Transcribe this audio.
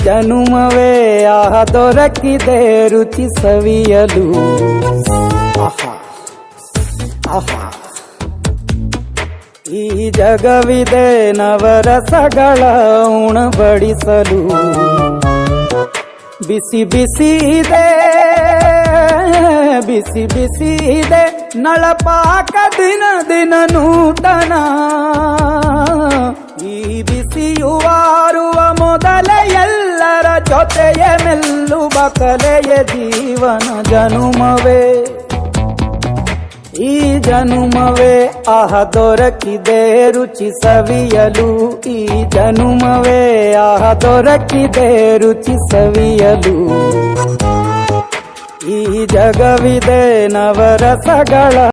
ಜನುಮವೇ ಆಹ ದೊರಕಿದೆ ರುಚಿ ಸವಿಯಲು. ಆಹಾ ಆಹಾ ಈ ಜಗವಿದೆ ನವರಸಗಳ ಉಣಬಡಿಸಲು. ಬಿಸಿ ಬಿಸಿ ಇದೆ ಬಿಸಿ ಬಿಸಿ ಇದೆ ನಳಪಾಕ ದಿನ ದಿನ ನೂತನ. ಈ ಬಿಸಿಯುವಾರುವ ಮೊದಲೇ ಎಲ್ಲರ ಜೊತೆಯ ಮೆಲ್ಲುವ ಕಲೆಯ ಜೀವನ ಜನುಮವೇ. ಈ ಜನುಮವೇ ಆಹ ದೊರಕಿದೆ ರುಚಿ ಸವಿಯಲು. ಈ ಜನುಮವೇ ಆಹ ದೊರಕಿದೆ ರುಚಿ ಸವಿಯಲು. ಈ ಜಗವಿದೆ ನವರಸಗಳ